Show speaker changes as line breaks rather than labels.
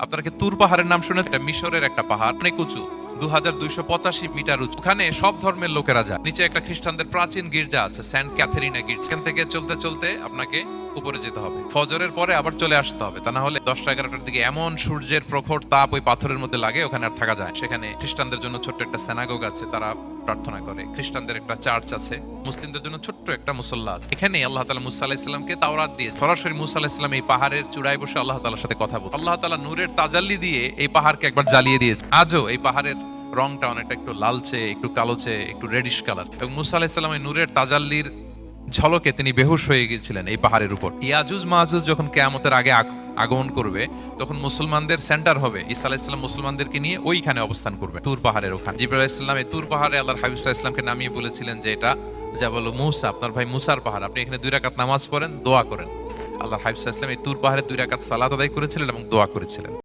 আপনারা কি তুর পাহাড়ের নাম শুনে? এটা মিশরের একটা পাহাড়, অনেক উঁচু, 2285 মিটার উঁচু। ওখানে সব ধর্মের লোকেরা যায়। নিচে একটা খ্রিস্টানদের প্রাচীন গির্জা আছে, সেন্ট ক্যাথেরিনা গির্জা। এখান থেকে চলতে চলতে আপনাকে উপরে যেতে হবে, ফজরের পরে আবার চলে আসতে হবে, তা না হলে 10টা-11টার দিকে এমন সূর্যের প্রখর তাপ ওই পাথরের মধ্যে লাগে, ওখানে আর থাকা যায়। সেখানে খ্রিস্টানদের জন্য ছোট্ট একটা সিনাগোগ আছে, তারা প্রার্থনা করে। খ্রিস্টানদের একটা চার্চ আছে, মুসলিমদের জন্য ছোট্ট একটা মুসল্লা আছে। এখানে আল্লাহ তাআলা মুসা আলাইহিস সালামকে তাওরাত দিয়ে সরাসরি মুসা আলাইহিস সালাম এই পাহাড়ের চূড়ায় বসে আল্লাহ তাআলার সাথে কথা বলতেন। আল্লাহ তাআলা নূরের তাজাল্লি দিয়ে এই পাহাড়কে একবার জ্বালিয়ে দিয়েছে। আজও এই পাহাড়ের রংটা অনেকটা একটু লালচে, একটু কালোচে, একটু রেডিশ কালার। এবং মুসা আলাইহিস সালাম এই নূরের তাজাল্লির ঝলকে তিনি বেহুশ হয়ে গিয়েছিলেন এই পাহাড়ের উপর। ইয়াজুজ মাহাজুজ যখন কিয়ামতের আগে আগমন করবে, তখন মুসলমানদের সেন্টার হবে। ঈসা আলাইহিস সালাম মুসলমানদেরকে নিয়ে ওইখানে অবস্থান করবে, তুর পাহাড়ের ওখানে। জিবরাইল আলাইহিস সালাম এই তুর পাহাড়ে আল্লাহর হাবিব সাল্লাল্লাহু আলাইহি ওয়াসাল্লামকে নামিয়ে বলেছিলেন যে এটা জাবাল মুসা, আপনার ভাই মুসার পাহাড়, আপনি এখানে 2 রাকাত নামাজ পড়েন, দোয়া করেন। আল্লাহর হাবিব সাল্লাল্লাহু আলাইহি ওয়াসাল্লাম এই তুর পাহাড়ে 2 রাকাত সালাত আদায় করেছিলেন এবং দোয়া করেছিলেন।